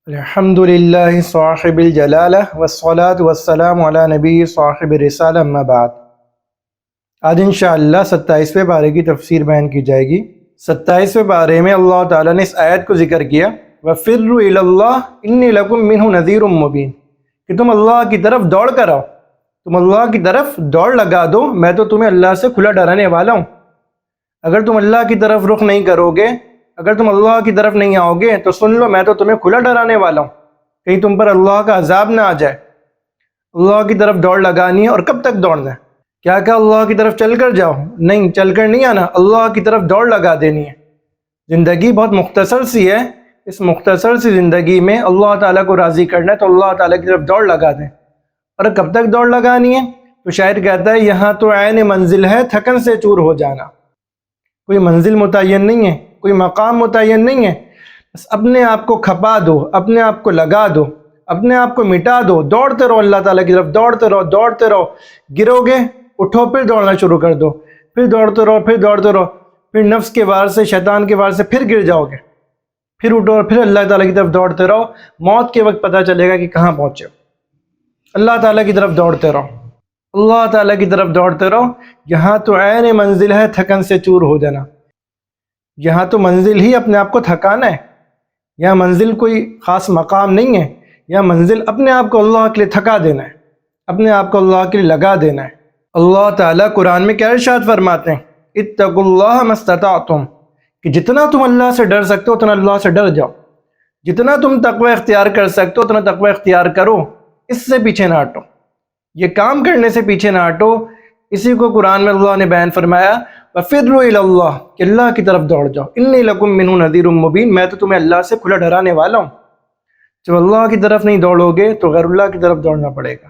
الحمدللہ صاحب الجلالہ والصلاة والسلام علی نبی صاحب الرسالہ اما بعد۔ آج انشاءاللہ 27ویں پارے کی تفسیر بیان کی جائے گی۔ 27ویں پارے میں اللہ تعالیٰ نے اس آیت کو ذکر کیا وَفِرُّوا إِلَى اللَّهِ إِنِّي لَكُم مِّنْهُ نَذِيرٌ مُّبِينٌ، کہ تم اللہ کی طرف دوڑ کر آؤ، تم اللہ کی طرف دوڑ لگا دو، میں تو تمہیں اللہ سے کھلا ڈرانے والا ہوں۔ اگر تم اللہ کی طرف رخ نہیں کرو گے، اگر تم اللہ کی طرف نہیں آؤ گے تو سن لو میں تو تمہیں کھلا ڈرانے والا ہوں، کہیں تم پر اللہ کا عذاب نہ آ جائے۔ اللہ کی طرف دوڑ لگانی ہے، اور کب تک دوڑنا ہے؟ کیا کہ اللہ کی طرف چل کر جاؤ؟ نہیں، چل کر نہیں آنا، اللہ کی طرف دوڑ لگا دینی ہے۔ زندگی بہت مختصر سی ہے، اس مختصر سی زندگی میں اللہ تعالیٰ کو راضی کرنا ہے تو اللہ تعالیٰ کی طرف دوڑ لگا دیں۔ اور کب تک دوڑ لگانی ہے؟ تو شاعر کہتا ہے یہاں تو عین منزل ہے تھکن سے چور ہو جانا۔ کوئی منزل متعین نہیں ہے، کوئی مقام متعین نہیں ہے، بس اپنے آپ کو کھپا دو، اپنے آپ کو لگا دو، اپنے آپ کو مٹا دو، دوڑتے رہو اللہ تعالیٰ کی طرف، دوڑتے رہو، گرو گے اٹھو پھر دوڑنا شروع کر دو، پھر دوڑتے رہو، پھر نفس کے وار سے، شیطان کے وار سے پھر گر جاؤ گے، پھر اٹھو اور پھر اللہ تعالیٰ کی طرف دوڑتے رہو، موت کے وقت پتہ چلے گا کہ کہاں پہنچے ہو۔ اللہ تعالیٰ کی طرف دوڑتے رہو، اللہ تعالیٰ کی طرف دوڑتے رہو، یہاں تو عین منزل ہے تھکن سے چور ہو جانا۔ یہاں تو منزل ہی اپنے آپ کو تھکانا ہے، یہاں منزل کوئی خاص مقام نہیں ہے، یہاں منزل اپنے آپ کو اللہ کے لیے تھکا دینا ہے، اپنے آپ کو اللہ کے لیے لگا دینا ہے۔ اللہ تعالیٰ قرآن میں کیا ارشاد فرماتے ہیں؟ اتقوا اللہ ما استطعتم، کہ جتنا تم اللہ سے ڈر سکتے ہو اتنا اللہ سے ڈر جاؤ، جتنا تم تقوی اختیار کر سکتے ہو اتنا تقوی اختیار کرو، اس سے پیچھے نہ ہٹو، یہ کام کرنے سے پیچھے نہ ہٹو۔ اسی کو قرآن میں اللہ نے بیان فرمایا وَفِرُّوا إِلَى اللَّهِ، کہ اللہ کی طرف دوڑ جاؤ، إِنِّي لَكُم مِّنْهُ نَذِيرٌ مُّبِينٌ، میں تو تمہیں اللہ سے کھلا ڈرانے والا ہوں۔ جب اللہ کی طرف نہیں دوڑو گے تو غیر اللہ کی طرف دوڑنا پڑے گا۔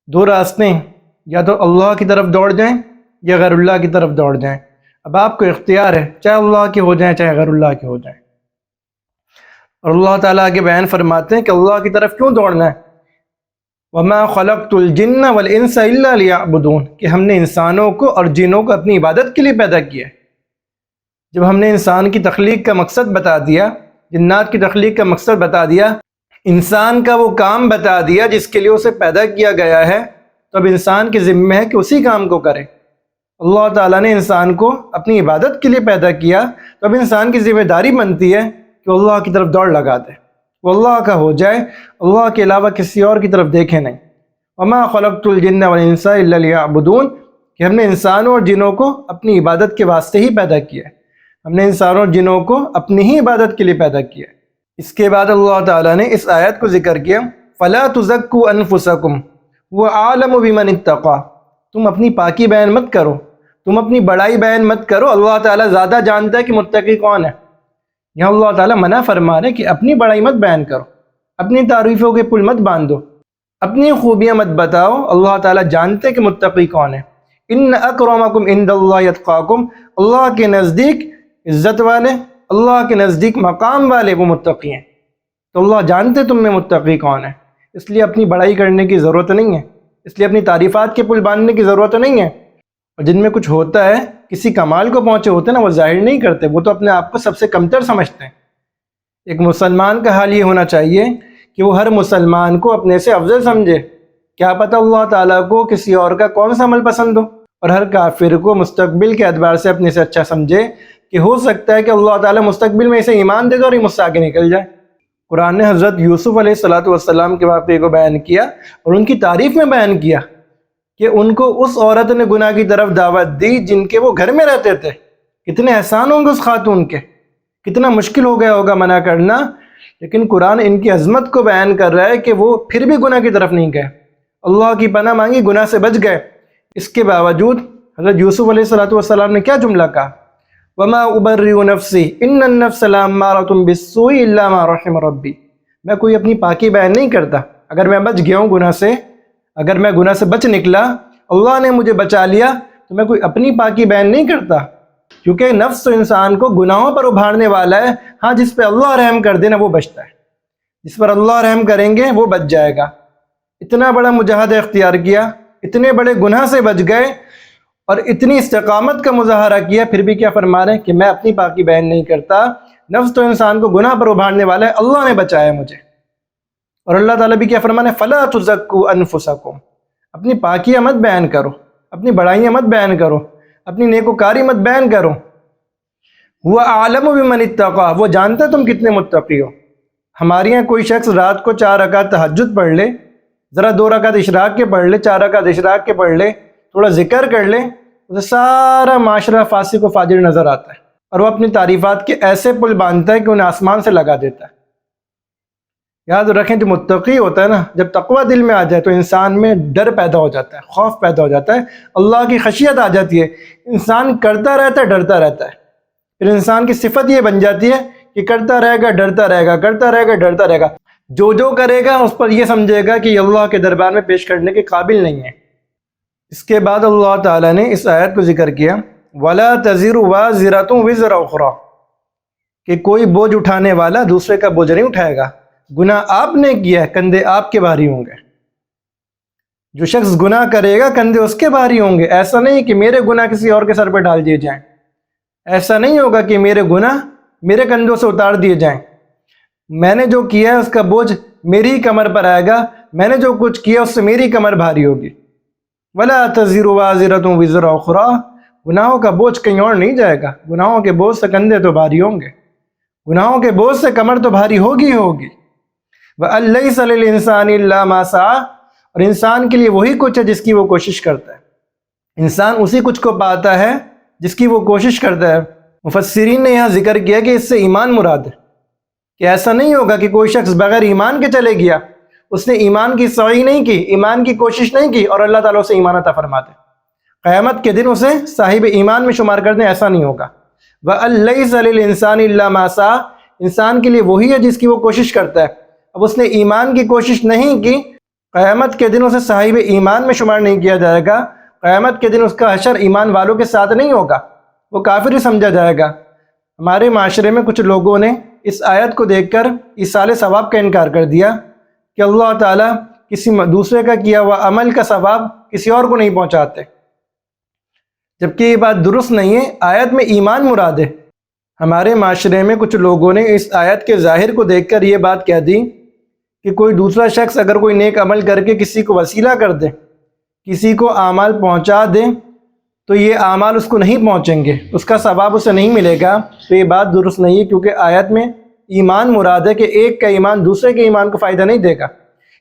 دو راستے ہیں، یا تو اللہ کی طرف دوڑ جائیں یا غیر اللہ کی طرف دوڑ جائیں۔ اب آپ کو اختیار ہے، چاہے اللہ کے ہو جائیں چاہے غیر اللہ کے ہو جائیں۔ اور اللہ تعالیٰ آگے بیان فرماتے ہیں کہ اللہ کی طرف کیوں دوڑنا ہے؟ وَمَا خَلَقْتُ الْجِنَّ وَالْإِنسَ إِلَّا لِيَعْبُدُونَ، کہ ہم نے انسانوں کو اور جنوں کو اپنی عبادت کے لیے پیدا کیا ہے۔ جب ہم نے انسان کی تخلیق کا مقصد بتا دیا، جنات کی تخلیق کا مقصد بتا دیا، انسان کا وہ کام بتا دیا جس کے لیے اسے پیدا کیا گیا ہے، تو اب انسان کی ذمہ ہے کہ اسی کام کو کرے۔ اللہ تعالیٰ نے انسان کو اپنی عبادت کے لیے پیدا کیا، تو اب انسان کی ذمہ داری بنتی ہے کہ اللہ کی طرف دوڑ لگا دے، وہ اللہ کا ہو جائے، اللہ کے علاوہ کسی اور کی طرف دیکھے نہیں۔ وَمَا خَلَقْتُ الْجِنَّ وَالْإِنسَ إِلَّا لِيَعْبُدُونَ، کہ ہم نے انسانوں اور جنوں کو اپنی عبادت کے واسطے ہی پیدا کیا ہے، ہم نے انسانوں اور جنوں کو اپنی ہی عبادت کے لیے پیدا کیا ہے۔ اس کے بعد اللہ تعالیٰ نے اس آیت کو ذکر کیا فَلَا تُزَكُّوا أَنفُسَكُمْ هُوَ أَعْلَمُ بِمَنِ اتَّقَىٰ، تم اپنی پاکی بیان مت کرو، تم اپنی بڑائی بیان مت کرو، اللہ تعالیٰ زیادہ جانتا ہے کہ متقی کون ہے۔ یہاں اللہ تعالیٰ منع فرما رہے کہ اپنی بڑائی مت بیان کرو، اپنی تعریفوں کے پل مت باندھو، اپنی خوبیاں مت بتاؤ، اللہ تعالیٰ جانتے کہ متقی کون ہے۔ ان اکرمکم عند اللہ اتقاکم، اللہ کے نزدیک عزت والے، اللہ کے نزدیک مقام والے وہ متقی ہیں، تو اللہ جانتے تم میں متقی کون ہے، اس لیے اپنی بڑائی کرنے کی ضرورت نہیں ہے، اس لیے اپنی تعریفات کے پل باندھنے کی ضرورت نہیں ہے۔ اور جن میں کچھ ہوتا ہے، کسی کمال کو پہنچے ہوتے ہیں نا، وہ ظاہر نہیں کرتے، وہ تو اپنے آپ کو سب سے کمتر سمجھتے ہیں۔ ایک مسلمان کا حال یہ ہونا چاہیے کہ وہ ہر مسلمان کو اپنے سے افضل سمجھے، کیا پتہ اللہ تعالیٰ کو کسی اور کا کون سا عمل پسند ہو، اور ہر کافر کو مستقبل کے اعتبار سے اپنے سے اچھا سمجھے کہ ہو سکتا ہے کہ اللہ تعالیٰ مستقبل میں اسے ایمان دے دے اور یہ مجھ سے آگے نکل جائے۔ قرآن نے حضرت یوسف علیہ السلام کے واقعے کو بیان کیا اور ان کی تعریف میں بیان کیا کہ ان کو اس عورت نے گناہ کی طرف دعوت دی جن کے وہ گھر میں رہتے تھے۔ کتنے احسان ہوں گے اس خاتون کے، کتنا مشکل ہو گیا ہوگا منع کرنا، لیکن قرآن ان کی عظمت کو بیان کر رہا ہے کہ وہ پھر بھی گناہ کی طرف نہیں گئے، اللہ کی پناہ مانگی، گناہ سے بچ گئے۔ اس کے باوجود حضرت یوسف علیہ السلام نے کیا جملہ کہا؟ وَمَا أُبَرِّئُ نَفْسِي إِنَّ النَّفْسَ لَأَمَّارَةٌ بِالسُّوءِ إِلَّا مَا رَحِمَ رَبِّي، میں کوئی اپنی پاکی بیان نہیں کرتا، اگر میں بچ گیا ہوں گناہ سے، اگر میں گناہ سے بچ نکلا، اللہ نے مجھے بچا لیا، تو میں کوئی اپنی پاکی بیان نہیں کرتا، کیونکہ نفس تو انسان کو گناہوں پر ابھارنے والا ہے۔ ہاں، جس پہ اللہ رحم کر دینا وہ بچتا ہے، جس پر اللہ رحم کریں گے وہ بچ جائے گا۔ اتنا بڑا مجاہدہ اختیار کیا، اتنے بڑے گناہ سے بچ گئے اور اتنی استقامت کا مظاہرہ کیا، پھر بھی کیا فرما رہے ہیں کہ میں اپنی پاکی بیان نہیں کرتا، نفس تو انسان کو گناہ پر ابھارنے والا ہے، اللہ نے بچایا مجھے۔ اور اللہ تعالیٰ بھی کیا فرمانے، فَلَا تُزَكُّوا أَنفُسَكُمْ، اپنی پاکیاں مت بیان کرو، اپنی بڑائیاں مت بیان کرو، اپنی نیکوکاری مت بیان کرو۔ وہ عالم بمن اتقى، وہ جانتا ہے تم کتنے متقی ہو۔ ہمارے یہاں کوئی شخص رات کو 4 رکعت تہجد پڑھ لے، ذرا 2 رکعت اشراق کے پڑھ لے، 4 رکعت اشراق کے پڑھ لے، تھوڑا ذکر کر لے، اسے سارا معاشرہ فاسق و فاجر نظر آتا ہے، اور وہ اپنی تعریفات کے ایسے پل باندھتا ہے کہ انہیں آسمان سے لگا دیتا ہے۔ یاد رکھیں، جو متقی ہوتا ہے نا، جب تقوی دل میں آ جائے تو انسان میں ڈر پیدا ہو جاتا ہے، خوف پیدا ہو جاتا ہے، اللہ کی خشیت آ جاتی ہے، انسان کرتا رہتا ہے، ڈرتا رہتا ہے۔ پھر انسان کی صفت یہ بن جاتی ہے کہ کرتا رہے گا، ڈرتا رہے گا، کرتا رہے گا، ڈرتا رہے گا، جو کرے گا اس پر یہ سمجھے گا کہ یہ اللہ کے دربار میں پیش کرنے کے قابل نہیں ہے۔ اس کے بعد اللہ تعالیٰ نے اس آیت کو ذکر کیا، وَلَا تَزِرُ وَازِرَةٌ وِزْرَ أُخْرَىٰ، کہ کوئی بوجھ اٹھانے والا دوسرے کا بوجھ نہیں اٹھائے گا۔ گناہ آپ نے کیا ہے، کندھے آپ کے بھاری ہوں گے۔ جو شخص گناہ کرے گا کندھے اس کے بھاری ہوں گے۔ ایسا نہیں کہ میرے گناہ کسی اور کے سر پہ ڈال دیے جائیں، ایسا نہیں ہوگا کہ میرے گناہ میرے کندھوں سے اتار دیے جائیں۔ میں نے جو کیا ہے اس کا بوجھ میری ہی کمر پر آئے گا، میں نے جو کچھ کیا اس سے میری کمر بھاری ہوگی۔ وَلَا تَزِرُ وَازِرَةٌ وِزْرَ أُخْرَىٰ، گناہوں کا بوجھ کہیں اور نہیں جائے گا، گناہوں کے بوجھ سے کندھے تو بھاری ہوں گے، گناہوں کے بوجھ سے کمر تو بھاری ہوگی ہوگی۔ وَأَن لَيْسَ لِلْإِنسَانِ إِلَّا مَا سَعَىٰ، اور انسان کے لیے وہی کچھ ہے جس کی وہ کوشش کرتا ہے۔ انسان اسی کچھ کو پاتا ہے جس کی وہ کوشش کرتا ہے۔ مفسرین نے یہاں ذکر کیا کہ اس سے ایمان مراد ہے، کہ ایسا نہیں ہوگا کہ کوئی شخص بغیر ایمان کے چلے گیا، اس نے ایمان کی سعی نہیں کی، ایمان کی کوشش نہیں کی، اور اللہ تعالیٰ اسے ایمان عطا فرماتے قیامت کے دن اسے صاحب ایمان میں شمار کر دیں، ایسا نہیں ہوگا۔ وَأَن لَيْسَ لِلْإِنسَانِ إِلَّا مَا سَعَىٰ، انسان کے لیے وہی ہے جس کی وہ کوشش کرتا ہے۔ اب اس نے ایمان کی کوشش نہیں کی، قیامت کے دن اسے صاحب ایمان میں شمار نہیں کیا جائے گا، قیامت کے دن اس کا حشر ایمان والوں کے ساتھ نہیں ہوگا، وہ کافر ہی سمجھا جائے گا۔ ہمارے معاشرے میں کچھ لوگوں نے اس آیت کو دیکھ کر ایصال ثواب کا انکار کر دیا کہ اللہ تعالیٰ کسی دوسرے کا کیا ہوا عمل کا ثواب کسی اور کو نہیں پہنچاتے، جبکہ یہ بات درست نہیں ہے۔ آیت میں ایمان مراد ہے۔ ہمارے معاشرے میں کچھ لوگوں نے اس آیت کے ظاہر کو دیکھ کر یہ بات کہہ دی کہ کوئی دوسرا شخص اگر کوئی نیک عمل کر کے کسی کو وسیلہ کر دے، کسی کو اعمال پہنچا دے، تو یہ اعمال اس کو نہیں پہنچیں گے، اس کا ثواب اسے نہیں ملے گا۔ تو یہ بات درست نہیں ہے، کیونکہ آیت میں ایمان مراد ہے کہ ایک کا ایمان دوسرے کے ایمان کو فائدہ نہیں دے گا،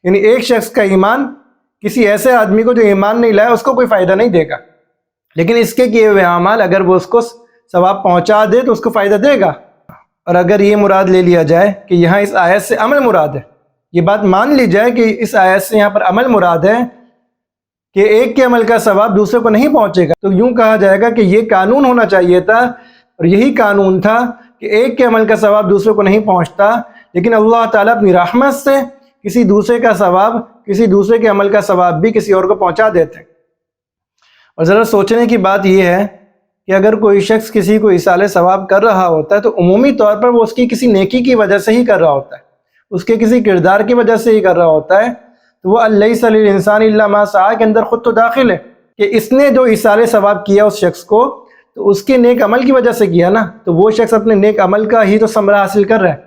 یعنی ایک شخص کا ایمان کسی ایسے آدمی کو جو ایمان نہیں لایا اس کو کوئی فائدہ نہیں دے گا، لیکن اس کے کیے ہوئے اعمال اگر وہ اس کو ثواب پہنچا دے تو اس کو فائدہ دے گا۔ اور اگر یہ مراد لے لیا جائے کہ یہاں اس آیت سے عمل مراد ہے، یہ بات مان لی جائے کہ اس آیت سے یہاں پر عمل مراد ہے کہ ایک کے عمل کا ثواب دوسرے کو نہیں پہنچے گا، تو یوں کہا جائے گا کہ یہ قانون ہونا چاہیے تھا، اور یہی قانون تھا کہ ایک کے عمل کا ثواب دوسرے کو نہیں پہنچتا، لیکن اللہ تعالیٰ اپنی رحمت سے کسی دوسرے کا ثواب، کسی دوسرے کے عمل کا ثواب بھی کسی اور کو پہنچا دیتے ہیں۔ اور ذرا سوچنے کی بات یہ ہے کہ اگر کوئی شخص کسی کو ایصال ثواب کر رہا ہوتا ہے تو عمومی طور پر وہ اس کی کسی نیکی کی وجہ سے ہی کر رہا ہوتا ہے، اس کے کسی کردار کی وجہ سے ہی کر رہا ہوتا ہے، تو وہ لَيْسَ لِلْإِنسَانِ إِلَّا مَا سَعَىٰ کے اندر خود تو داخل ہے کہ اس نے جو ایصال ثواب کیا اس شخص کو تو اس کے نیک عمل کی وجہ سے کیا نا، تو وہ شخص اپنے نیک عمل کا ہی تو ثمرہ حاصل کر رہا ہے،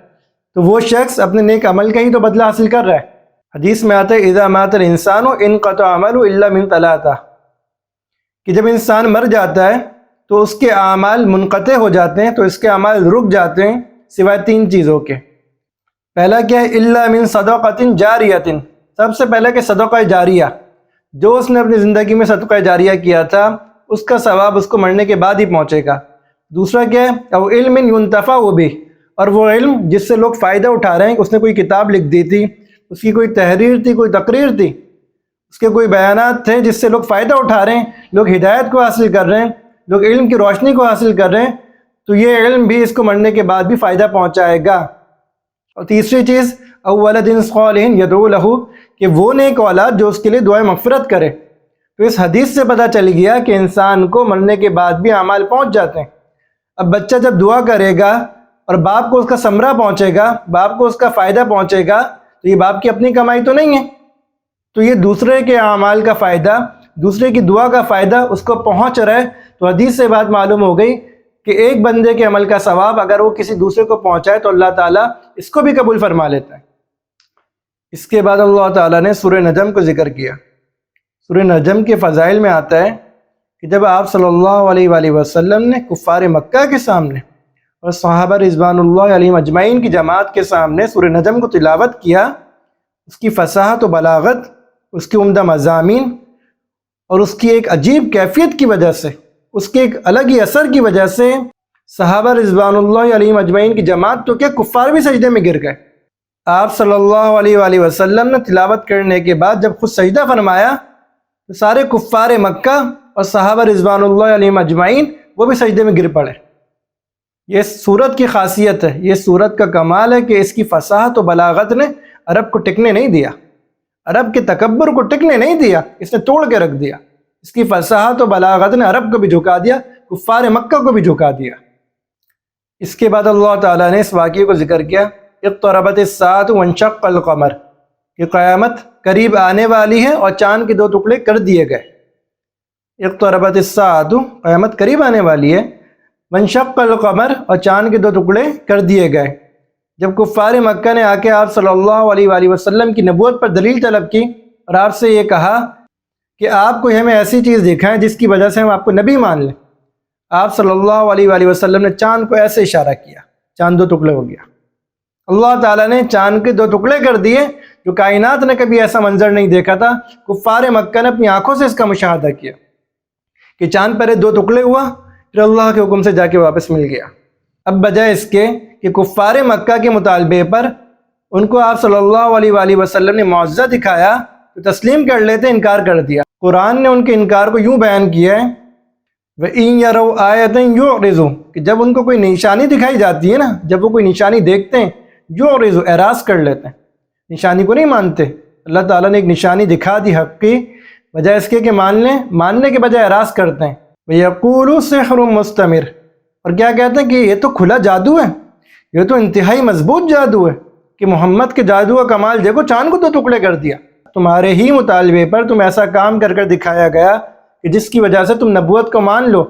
تو وہ شخص اپنے نیک عمل کا ہی تو بدلہ حاصل کر رہا ہے۔ حدیث میں آتا ہے اِذَا مَاتَ الْإِنسَانُ انْقَطَعَ عَمَلُهُ إِلَّا مِنْ ثَلَاثَةٍ، کہ جب انسان مر جاتا ہے تو اس کے اعمال منقطع ہو جاتے ہیں، تو اس کے اعمال رک جاتے ہیں سوائے 3 چیزوں کے۔ پہلا کیا ہے؟ إِلَّا مِنْ صَدَقَةٍ جَارِيَةٍ، سب سے پہلے کہ صدقہ جاریہ، جو اس نے اپنی زندگی میں صدقہ جاریہ کیا تھا اس کا ثواب اس کو مرنے کے بعد ہی پہنچے گا۔ دوسرا کیا ہے؟ او علم ينتفع به، اور وہ علم جس سے لوگ فائدہ اٹھا رہے ہیں، اس نے کوئی کتاب لکھ دی تھی، اس کی کوئی تحریر تھی، کوئی تقریر تھی، اس کے کوئی بیانات تھے جس سے لوگ فائدہ اٹھا رہے ہیں، لوگ ہدایت کو حاصل کر رہے ہیں، لوگ علم کی روشنی کو حاصل کر رہے ہیں، تو یہ علم بھی اس کو مرنے کے بعد بھی فائدہ پہنچائے گا۔ اور تیسری چیز او ولد صالح یدعو لہ، کہ وہ نیک اولاد جو اس کے لیے دعائے مغفرت کرے۔ تو اس حدیث سے پتہ چل گیا کہ انسان کو مرنے کے بعد بھی اعمال پہنچ جاتے ہیں۔ اب بچہ جب دعا کرے گا اور باپ کو اس کا ثمرہ پہنچے گا، باپ کو اس کا فائدہ پہنچے گا، تو یہ باپ کی اپنی کمائی تو نہیں ہے، تو یہ دوسرے کے اعمال کا فائدہ، دوسرے کی دعا کا فائدہ اس کو پہنچ رہا ہے۔ تو حدیث سے بات معلوم ہو گئی کہ ایک بندے کے عمل کا ثواب اگر وہ کسی دوسرے کو پہنچائے تو اللہ تعالیٰ اس کو بھی قبول فرما لیتا ہے۔ اس کے بعد اللہ تعالیٰ نے سورہ نجم کو ذکر کیا۔ سورہ نجم کے فضائل میں آتا ہے کہ جب آپ صلی اللہ علیہ وآلہ وسلم نے کفار مکہ کے سامنے اور صحابہ رضوان اللہ علیہم اجمعین کی جماعت کے سامنے سورہ نجم کو تلاوت کیا، اس کی فصاحت و بلاغت، اس کے عمدہ مضامین اور اس کی ایک عجیب کیفیت کی وجہ سے، اس کے ایک الگ ہی اثر کی وجہ سے صحابہ رضوان اللہ علیہم اجمعین کی جماعت تو کیا کفار بھی سجدے میں گر گئے۔ آپ صلی اللہ علیہ وآلہ وسلم نے تلاوت کرنے کے بعد جب خود سجدہ فرمایا تو سارے کفار مکہ اور صحابہ رضوان اللہ علیہم اجمعین وہ بھی سجدے میں گر پڑے۔ یہ سورت کی خاصیت ہے، یہ سورت کا کمال ہے کہ اس کی فصاحت و بلاغت نے عرب کو ٹکنے نہیں دیا، عرب کے تکبر کو ٹکنے نہیں دیا، اس نے توڑ کے رکھ دیا۔ اس کی فصاحت و بلاغت نے عرب کو بھی جھکا دیا، کفار مکہ کو بھی جھکا دیا۔ اس کے بعد اللہ تعالیٰ نے اس واقعے کو ذکر کیا، اقتربت الساعۃ وانشق القمر، کہ قیامت قریب آنے والی ہے اور چاند کے 2 ٹکڑے کر دیے گئے۔ اقتربت الساعۃ، قیامت قریب آنے والی ہے، وانشق القمر، اور چاند کے 2 ٹکڑے کر دیے گئے۔ جب کفار مکہ نے آ کے آپ صلی اللہ علیہ وآلہ وسلم کی نبوت پر دلیل طلب کی اور آپ سے یہ کہا کہ آپ کو ہمیں ایسی چیز دکھائیں جس کی وجہ سے ہم آپ کو نبی مان لیں، آپ صلی اللہ علیہ وآلہ وسلم نے چاند کو ایسے اشارہ کیا، چاند 2 ٹکڑے ہو گیا۔ اللہ تعالیٰ نے چاند کے 2 ٹکڑے کر دیے، جو کائنات نے کبھی ایسا منظر نہیں دیکھا تھا۔ کفار مکہ نے اپنی آنکھوں سے اس کا مشاہدہ کیا کہ چاند پہلے 2 ٹکڑے ہوا، پھر اللہ کے حکم سے جا کے واپس مل گیا۔ اب بجائے اس کے کہ کفار مکہ کے مطالبے پر ان کو آپ صلی اللہ علیہ وآلہ وسلم نے معجزہ دکھایا تو تسلیم کر لیتے، انکار کر دیا۔ قرآن نے ان کے انکار کو یوں بیان کیا ہے، وَإِن يَرَوْا آیَةً يُعْرِضُوا، کہ جب ان کو کوئی نشانی دکھائی جاتی ہے نا، جب وہ کوئی نشانی دیکھتے ہیں، يُعْرِضُوا، اعراض کر لیتے ہیں، نشانی کو نہیں مانتے۔ اللہ تعالیٰ نے ایک نشانی دکھا دی حق کی، بجائے اس کے کہ مان لیں، ماننے کے بجائے اعراض کرتے ہیں۔ وَيَقُولُوا سِحْرٌ مُسْتَمِرٌ، اور کیا کہتے ہیں کہ یہ تو کھلا جادو ہے، یہ تو انتہائی مضبوط جادو ہے، کہ محمد کے جادو کا کمال دیکھو، چاند کو 2 ٹکڑے کر دیا۔ تمہارے ہی مطالبے پر تم ایسا کام کر دکھایا گیا کہ جس کی وجہ سے تم نبوت کو مان لو،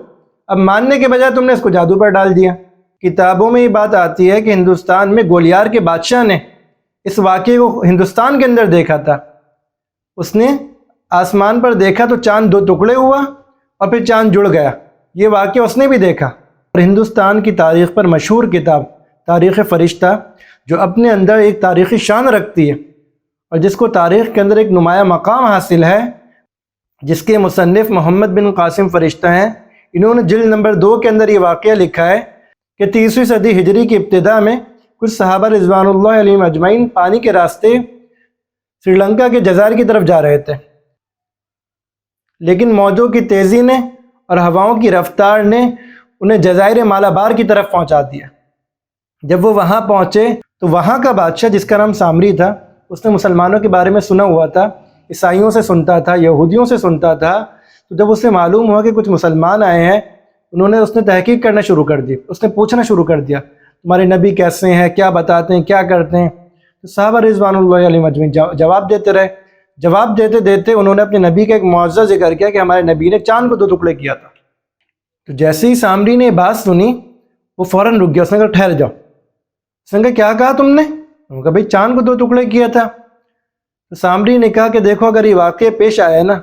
اب ماننے کے بجائے تم نے اس کو جادو پر ڈال دیا۔ کتابوں میں یہ بات آتی ہے کہ ہندوستان میں گولیار کے بادشاہ نے اس واقعے کو ہندوستان کے اندر دیکھا تھا۔ اس نے آسمان پر دیکھا تو چاند 2 ٹکڑے ہوا اور پھر چاند جڑ گیا، یہ واقعہ اس نے بھی دیکھا۔ اور ہندوستان کی تاریخ پر مشہور کتاب تاریخ فرشتہ، جو اپنے اندر ایک تاریخی شان رکھتی ہے اور جس کو تاریخ کے اندر ایک نمایاں مقام حاصل ہے، جس کے مصنف محمد بن قاسم فرشتہ ہیں، انہوں نے جلد نمبر 2 کے اندر یہ واقعہ لکھا ہے کہ 30ویں صدی ہجری کی ابتدا میں کچھ صحابہ رضوان اللہ علیہم اجمعین پانی کے راستے سری لنکا کے جزائر کی طرف جا رہے تھے، لیکن موجوں کی تیزی نے اور ہواؤں کی رفتار نے انہیں جزائر مالابار کی طرف پہنچا دیا۔ جب وہ وہاں پہنچے تو وہاں کا بادشاہ، جس کا نام سامری تھا، اس نے مسلمانوں کے بارے میں سنا ہوا تھا، عیسائیوں سے سنتا تھا، یہودیوں سے سنتا تھا۔ تو جب اسے معلوم ہوا کہ کچھ مسلمان آئے ہیں، اس نے تحقیق کرنا شروع کر دی، اس نے پوچھنا شروع کر دیا، تمہارے نبی کیسے ہیں، کیا بتاتے ہیں، کیا کرتے ہیں؟ تو صحابہ رضوان اللہ علیہ مجمعین جواب دیتے رہے۔ جواب دیتے دیتے انہوں نے اپنے نبی کا ایک معجزہ ذکر کیا کہ ہمارے نبی نے چاند کو 2 ٹکڑے کیا تھا۔ تو جیسے ہی سامری نے بات سنی، وہ فوراً رک گیا، اس نے کہا ٹھہر جاؤ۔ اس نے کہا کیا تم نے؟ انہوں نے کہا بھائی چاند کو 2 ٹکڑے کیا تھا۔ تو سامری نے کہا کہ دیکھو، اگر یہ واقعہ پیش آیا نا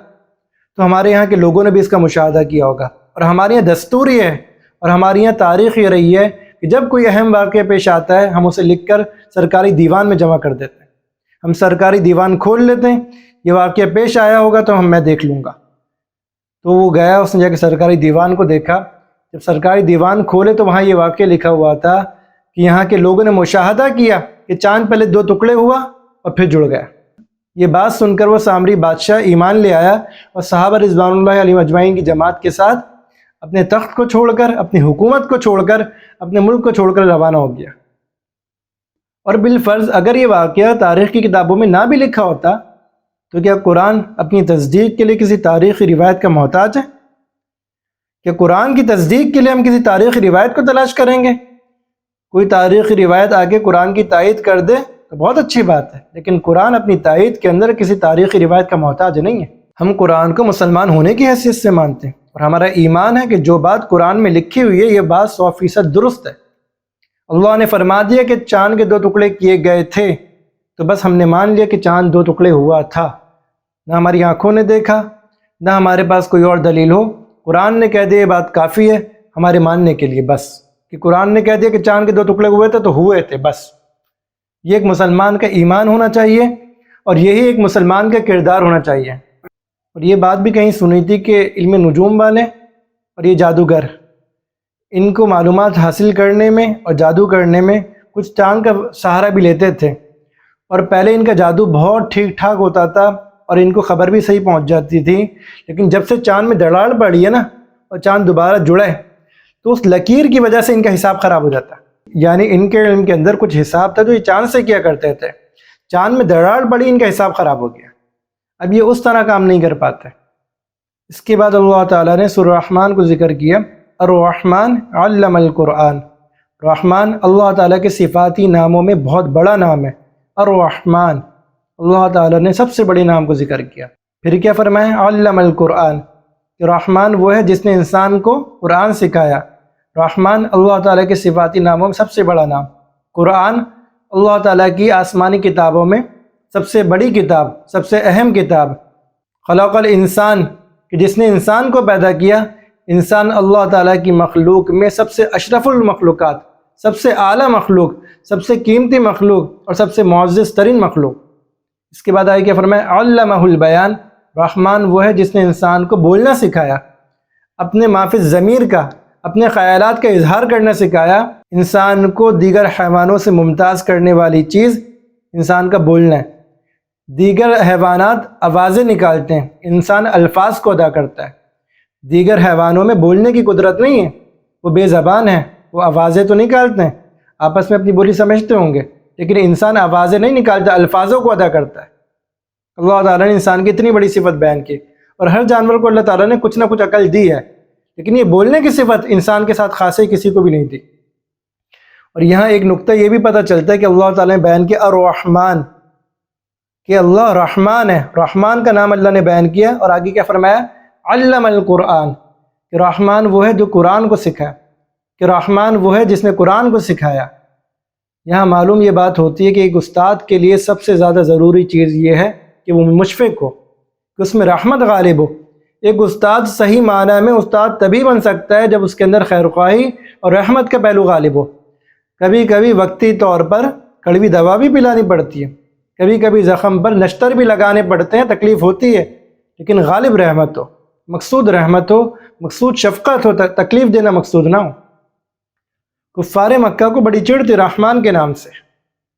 تو ہمارے یہاں کے لوگوں نے بھی اس کا مشاہدہ کیا ہوگا، اور ہمارے یہاں دستور یہ ہے اور ہماری یہاں تاریخ یہ رہی ہے کہ جب کوئی اہم واقعہ پیش آتا ہے ہم اسے لکھ کر سرکاری دیوان میں جمع کر دیتے ہیں۔ ہم سرکاری دیوان کھول لیتے ہیں، یہ واقعہ پیش آیا ہوگا تو میں دیکھ لوں گا۔ تو وہ گیا، اس نے جا کے سرکاری دیوان کو دیکھا۔ جب سرکاری دیوان کھولے تو وہاں یہ واقعہ لکھا ہوا تھا کہ یہاں کے لوگوں نے مشاہدہ کیا کہ چاند پہلے 2 ٹکڑے ہوا اور پھر جڑ گیا۔ یہ بات سن کر وہ سامری بادشاہ ایمان لے آیا اور صحابہ رضوان اللہ علیہ اجمعین کی جماعت کے ساتھ اپنے تخت کو چھوڑ کر، اپنی حکومت کو چھوڑ کر، اپنے ملک کو چھوڑ کر روانہ ہو گیا۔ اور بالفرض اگر یہ واقعہ تاریخ کی کتابوں میں نہ بھی لکھا ہوتا تو کیا قرآن اپنی تصدیق کے لیے کسی تاریخی روایت کا محتاج ہے؟ کہ قرآن کی تصدیق کے لیے ہم کسی تاریخی روایت کو تلاش کریں گے؟ کوئی تاریخی روایت آگے قرآن کی تائید کر دے تو بہت اچھی بات ہے، لیکن قرآن اپنی تائید کے اندر کسی تاریخی روایت کا محتاج نہیں ہے۔ ہم قرآن کو مسلمان ہونے کی حیثیت سے مانتے ہیں، اور ہمارا ایمان ہے کہ جو بات قرآن میں لکھی ہوئی ہے یہ بات 100% درست ہے۔ اللہ نے فرما دیا کہ چاند کے 2 ٹکڑے کیے گئے تھے، تو بس ہم نے مان لیا کہ چاند 2 ٹکڑے ہوا تھا، نہ ہماری آنکھوں نے دیکھا، نہ ہمارے پاس کوئی اور دلیل ہو۔ قرآن نے کہہ دیا یہ بات کافی ہے ہمارے ماننے کے لیے، بس کہ قرآن نے کہہ دیا کہ چاند کے 2 ٹکڑے ہوئے تھے تو ہوئے تھے، بس۔ یہ ایک مسلمان کا ایمان ہونا چاہیے اور یہی ایک مسلمان کا کردار ہونا چاہیے۔ اور یہ بات بھی کہیں سنی تھی کہ علم نجوم والے اور یہ جادوگر، ان کو معلومات حاصل کرنے میں اور جادو کرنے میں کچھ چاند کا سہارا بھی لیتے تھے، اور پہلے ان کا جادو بہت ٹھیک ٹھاک ہوتا تھا اور ان کو خبر بھی صحیح پہنچ جاتی تھی، لیکن جب سے چاند میں دراڑ پڑی ہے نا اور چاند دوبارہ جڑے تو اس لکیر کی وجہ سے ان کا حساب خراب ہو جاتا ہے۔ یعنی ان کے علم کے اندر کچھ حساب تھا جو یہ چاند سے کیا کرتے تھے، چاند میں دراڑ پڑی ان کا حساب خراب ہو گیا، اب یہ اس طرح کام نہیں کر پاتے۔ اس کے بعد اللہ تعالیٰ نے سورہ رحمان کو ذکر کیا، الرحمن علم القرآن۔ رحمان اللہ تعالیٰ کے صفاتی ناموں میں بہت بڑا نام ہے، الرحمن۔ اللہ تعالیٰ نے سب سے بڑے نام کو ذکر کیا، پھر کیا فرمایا؟ علم القرآن، کہ رحمان وہ ہے جس نے انسان کو قرآن سکھایا۔ رحمان اللہ تعالیٰ کے صفاتی ناموں میں سب سے بڑا نام۔ قرآن اللہ تعالیٰ کی آسمانی کتابوں میں سب سے بڑی کتاب، سب سے اہم کتاب۔ خلق الانسان، کہ جس نے انسان کو پیدا کیا۔ انسان اللہ تعالیٰ کی مخلوق میں سب سے اشرف المخلوقات، سب سے اعلیٰ مخلوق، سب سے قیمتی مخلوق اور سب سے معزز ترین مخلوق۔ اس کے بعد آئے کہ فرمایا علمہ البیان، رحمان وہ ہے جس نے انسان کو بولنا سکھایا، اپنے ما فی الضمیر کا، اپنے خیالات کا اظہار کرنا سکھایا۔ انسان کو دیگر حیوانوں سے ممتاز کرنے والی چیز انسان کا بولنا ہے۔ دیگر حیوانات آوازیں نکالتے ہیں، انسان الفاظ کو ادا کرتا ہے۔ دیگر حیوانوں میں بولنے کی قدرت نہیں ہے، وہ بے زبان ہیں، وہ آوازیں تو نکالتے ہیں، آپس میں اپنی بولی سمجھتے ہوں گے، لیکن انسان آوازیں نہیں نکالتا، الفاظوں کو ادا کرتا ہے۔ اللہ تعالیٰ نے انسان کی اتنی بڑی صفت بیان کی، اور ہر جانور کو اللہ تعالیٰ نے کچھ نہ کچھ عقل دی ہے، لیکن یہ بولنے کی صفت انسان کے ساتھ خاصے کسی کو بھی نہیں دی۔ اور یہاں ایک نقطہ یہ بھی پتہ چلتا ہے کہ اللہ تعالیٰ نے بیان کیا الرحمن، کہ اللہ رحمان ہے، رحمان کا نام اللہ نے بیان کیا، اور آگے کیا فرمایا؟ علم القرآن، کہ رحمان وہ ہے جو قرآن کو سکھایا، کہ رحمان وہ ہے جس نے قرآن کو سکھایا۔ یہاں معلوم یہ بات ہوتی ہے کہ ایک استاد کے لیے سب سے زیادہ ضروری چیز یہ ہے کہ وہ مشفق ہو، کہ اس میں رحمت غالب ہو۔ ایک استاد صحیح معنی میں استاد تبھی بن سکتا ہے جب اس کے اندر خیر خواہی اور رحمت کا پہلو غالب ہو۔ کبھی کبھی وقتی طور پر کڑوی دوا بھی پلانی پڑتی ہے، کبھی کبھی زخم پر نشتر بھی لگانے پڑتے ہیں، تکلیف ہوتی ہے، لیکن غالب رحمت ہو، مقصود رحمت ہو، مقصود شفقت ہو، تکلیف دینا مقصود نہ ہو۔ کفار مکہ کو بڑی چڑ تھی رحمان کے نام سے،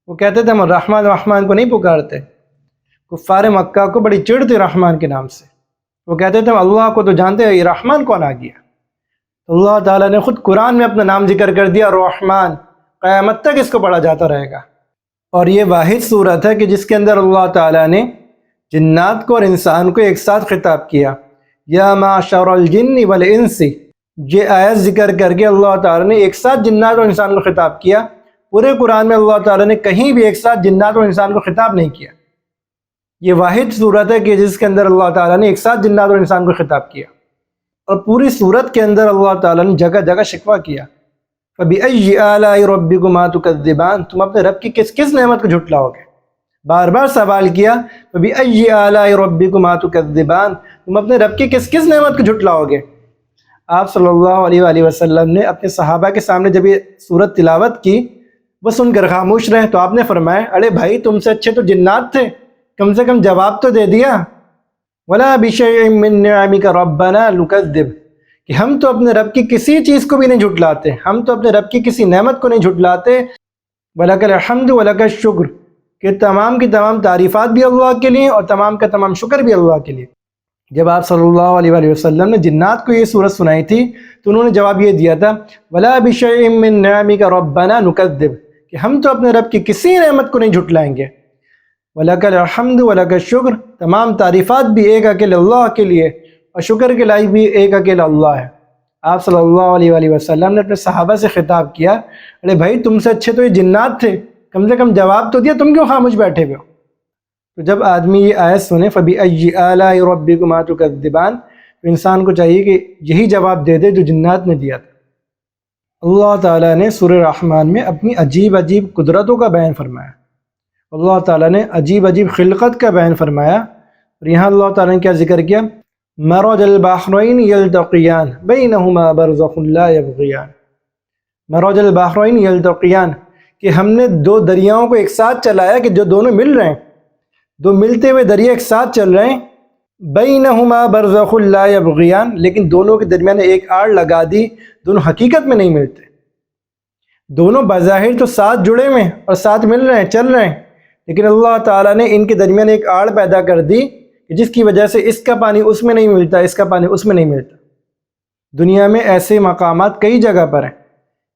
وہ کہتے تھے ہم رحمان رحمان کو نہیں پکارتے۔ کفار مکہ کو بڑی چڑ تھی رحمان کے نام سے، وہ کہتے تھے ہم اللہ کو تو جانتے ہیں، یہ رحمان کون آ گیا؟ تو اللہ تعالیٰ نے خود قرآن میں اپنا نام ذکر کر دیا رحمان، قیامت تک اس کو پڑھا جاتا رہے گا۔ اور یہ واحد صورت ہے کہ جس کے اندر اللہ تعالیٰ نے جنات کو اور انسان کو ایک ساتھ خطاب کیا، یا معشر الجن والانس۔ یہ آیت ذکر کر کے اللہ تعالیٰ نے ایک ساتھ جنات اور انسان کو خطاب کیا۔ پورے قرآن میں اللہ تعالیٰ نے کہیں بھی ایک ساتھ جنات اور انسان کو خطاب نہیں کیا۔ یہ واحد صورت ہے کہ جس کے اندر اللہ تعالیٰ نے ایک ساتھ جنات اور انسان کو خطاب کیا، اور پوری صورت کے اندر اللہ تعالیٰ نے جگہ جگہ شکوہ کیا۔ فَبِأَيِّ آلَاءِ رَبِّكُمَا تُكَذِّبَانِ، تم اپنے رب کی کس کس نعمت کو جھٹلاؤ گے؟ بار بار سوال کیا، فَبِأَيِّ آلَاءِ رَبِّكُمَا تُكَذِّبَانِ، تم اپنے رب کی کس کس نعمت کو جھٹلاؤ گے؟ آپ صلی اللہ علیہ وآلہ وسلم نے اپنے صحابہ کے سامنے جب یہ سورت تلاوت کی، وہ سن کر خاموش رہے، تو آپ نے فرمایا ارے بھائی تم سے اچھے تو جنات تھے، کم سے کم جواب تو دے دیا۔ وَلَا بِشَيْءٍ مِّن نِّعَمِكَ رَبَّنَا نُكَذِّبُ، کہ ہم تو اپنے رب کی کسی چیز کو بھی نہیں جھٹلاتے، ہم تو اپنے رب کی کسی نعمت کو نہیں جھٹلاتے۔ وَلَكَ الْحَمْدُ وَلَكَ الشُّكْرُ، کہ تمام کی تمام تعریفات بھی اللہ کے لیے اور تمام کا تمام شکر بھی اللہ کے لیے۔ جب آپ صلی اللہ علیہ وآلہ وسلم نے جنات کو یہ سورت سنائی تھی تو انہوں نے جواب یہ دیا تھا وَلَا بِشَيْءٍ مِّن نِّعَمِكَ رَبَّنَا نُكَذِّبُ، کہ ہم تو اپنے رب کی کسی نعمت کو نہیں جھٹلائیں گے۔ وَلَكَ الْحَمْدُ وَلَكَ الشُّكْرُ، تمام تعریفات بھی ایک اکیلے اللہ کے لیے اور شکر کے لائق بھی ایک اکیلا اللہ ہے۔ آپ صلی اللہ علیہ وآلہ وسلم نے اپنے صحابہ سے خطاب کیا، ارے بھائی تم سے اچھے تو یہ جنات تھے، کم سے کم جواب تو دیا، تم کیوں خاموش بیٹھے ہوئے ہو؟ تو جب آدمی یہ آیت سنے فَبِأَيِّ آلَاءِ رَبِّكُمَا تُكَذِّبَانِ، تو انسان کو چاہیے کہ یہی جواب دے دے جو جنات نے دیا تھا۔ اللہ تعالیٰ نے سورہ رحمان میں اپنی عجیب عجیب قدرتوں کا بیان فرمایا، اللہ تعالیٰ نے عجیب عجیب خلقت کا بیان فرمایا، اور یہاں اللہ تعالیٰ نے کیا ذکر کیا؟ مرج البحرین یلتقیان بینہما برزخ لا یبغیان، مرج البحرین یلتقیان، کہ ہم نے دو دریاؤں کو ایک ساتھ چلایا کہ جو دونوں مل رہے ہیں، دو ملتے ہوئے دریا ایک ساتھ چل رہے ہیں، بینہما برزخ لا یبغیان، لیکن دونوں کے درمیان ایک آڑ لگا دی، دونوں حقیقت میں نہیں ملتے، دونوں بظاہر تو ساتھ جڑے ہوئے ہیں اور ساتھ مل رہے ہیں، چل رہے ہیں، لیکن اللہ تعالیٰ نے ان کے درمیان ایک آڑ پیدا کر دی کہ جس کی وجہ سے اس کا پانی اس میں نہیں ملتا، اس کا پانی اس میں نہیں ملتا۔ دنیا میں ایسے مقامات کئی جگہ پر ہیں،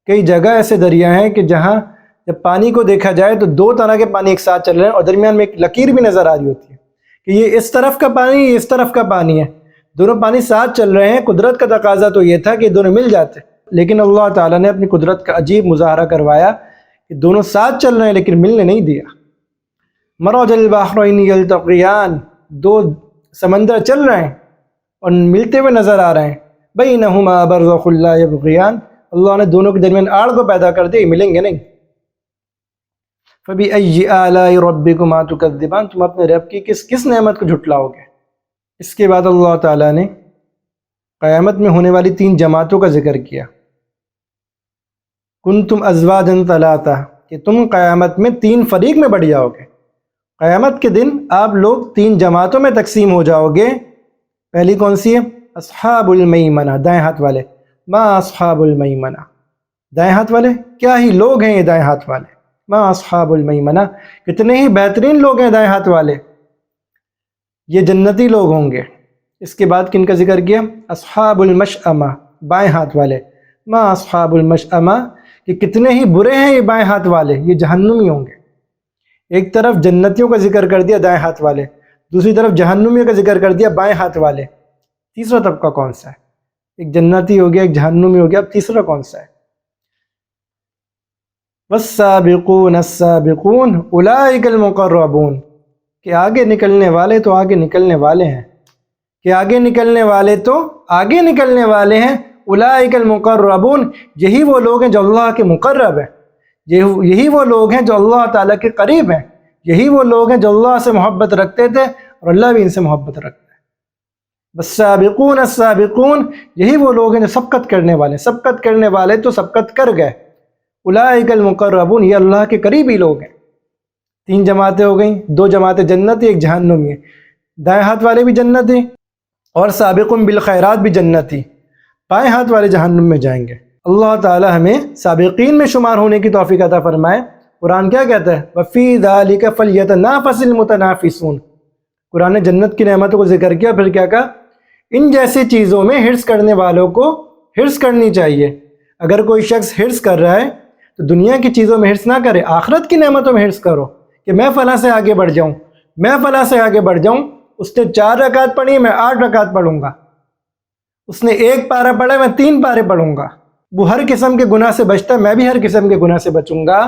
کئی جگہ ایسے دریا ہیں کہ جہاں جب پانی کو دیکھا جائے تو دو طرح کے پانی ایک ساتھ چل رہے ہیں اور درمیان میں ایک لکیر بھی نظر آ رہی ہوتی ہے کہ یہ اس طرف کا پانی، یہ اس طرف کا پانی ہے، دونوں پانی ساتھ چل رہے ہیں۔ قدرت کا تقاضا تو یہ تھا کہ دونوں مل جاتے، لیکن اللہ تعالیٰ نے اپنی قدرت کا عجیب مظاہرہ کروایا کہ دونوں ساتھ چل رہے ہیں لیکن ملنے نہیں دیا۔ مرج البحرین یلتقیان، دو سمندر چل رہے ہیں اور ملتے ہوئے نظر آ رہے ہیں، بینہما برزخ لا یبغیان، اللہ نے دونوں کے درمیان آڑ کو پیدا کر دی، ملیں گے نہیں۔ فَبِأَيِّ آلَاءِ رَبِّكُمَا تُكَذِّبَانِ، تم اپنے رب کی کس نعمت کو جھٹلاؤ گے؟ اس کے بعد اللہ تعالیٰ نے قیامت میں ہونے والی 3 جماعتوں کا ذکر کیا، کنتم ازواجا ثلاثا، کہ تم قیامت میں 3 فریق میں بڑھ جاؤ گے۔ قیامت کے دن آپ لوگ 3 جماعتوں میں تقسیم ہو جاؤ گے۔ پہلی کون سی ہے؟ اصحاب المیمنہ، دائیں ہاتھ والے۔ ما اصحاب المیمنہ، دائیں ہاتھ والے، کیا ہی لوگ ہیں یہ دائیں ہاتھ والے۔ ما اصحاب المیمنہ، کتنے ہی بہترین لوگ ہیں دائیں ہاتھ والے، یہ جنتی لوگ ہوں گے۔ اس کے بعد کن کا ذکر کیا؟ اصحاب المشأمہ، بائیں ہاتھ والے۔ ما اصحاب المشأمہ، کہ کتنے ہی برے ہیں یہ بائیں ہاتھ والے، یہ جہنمی ہوں گے۔ ایک طرف جنتیوں کا ذکر کر دیا دائیں ہاتھ والے، دوسری طرف جہنمیوں کا ذکر کر دیا بائیں ہاتھ والے۔ تیسرا طبقہ کون سا ہے؟ ایک جنتی ہو گیا، ایک جہنمی ہو گیا، اب تیسرا کون سا ہے؟ والسابقون السابقون اولئک المقربون، کہ آگے نکلنے والے تو آگے نکلنے والے ہیں، کہ آگے نکلنے والے تو آگے نکلنے والے ہیں۔ اولئک المقربون، یہی وہ لوگ ہیں جو اللہ کے مقرب ہیں، یہی وہ لوگ ہیں جو اللہ تعالیٰ کے قریب ہیں، یہی وہ لوگ ہیں جو اللہ سے محبت رکھتے تھے اور اللہ بھی ان سے محبت رکھتا ہے۔ والسابقون السابقون، یہی وہ لوگ ہیں جو سبقت کرنے والے، سبقت کرنے والے تو سبقت کر گئے۔ اولئک المقربون، یہ اللہ کے قریبی لوگ ہیں۔ 3 جماعتیں ہو گئیں، 2 جماعتیں جنتی، ایک جہنمی ہے۔ دائیں ہاتھ والے بھی جنتی اور سابقون بالخیرات بھی جنتی، بائیں ہاتھ والے جہنم میں جائیں گے۔ اللہ تعالی ہمیں سابقین میں شمار ہونے کی توفیق عطا فرمائے۔ قرآن کیا کہتا ہے؟ وَفِي ذَلِكَ فَلْيَتَنَافَسِ الْمُتَنَافِسُونَ، قرآن نے جنت کی نعمتوں کو ذکر کیا، پھر کیا کہا؟ ان جیسی چیزوں میں حرص کرنے والوں کو حرص کرنی چاہیے۔ اگر کوئی شخص حرص کر رہا ہے تو دنیا کی چیزوں میں حرص نہ کرے، آخرت کی نعمتوں میں حرص کرو کہ میں فلاں سے آگے بڑھ جاؤں، میں فلاں سے آگے بڑھ جاؤں۔ اس نے 4 رکعت پڑھی، میں 8 رکعت پڑھوں گا۔ اس نے 1 پارہ پڑھا، میں 3 پارے پڑھوں گا۔ وہ ہر قسم کے گناہ سے بچتا ہے، میں بھی ہر قسم کے گناہ سے بچوں گا۔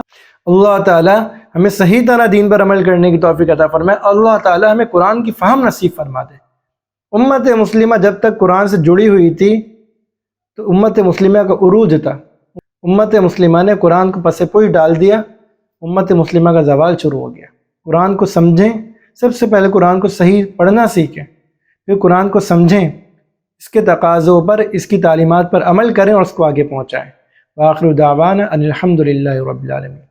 اللہ تعالی ہمیں صحیح طرح دین پر عمل کرنے کی توفیق عطا فرمائے۔ اللہ تعالی ہمیں قرآن کی فہم نصیب فرما دے۔ امت مسلمہ جب تک قرآن سے جڑی ہوئی تھی تو امت مسلمہ کا عروج تھا۔ امت مسلمہ نے قرآن کو پس پوش ڈال دیا، امت مسلمہ کا زوال شروع ہو گیا۔ قرآن کو سمجھیں، سب سے پہلے قرآن کو صحیح پڑھنا سیکھیں، پھر قرآن کو سمجھیں، اس کے تقاضوں پر، اس کی تعلیمات پر عمل کریں اور اس کو آگے پہنچائیں۔ وآخر دعوانا ان الحمد للہ رب العالمین۔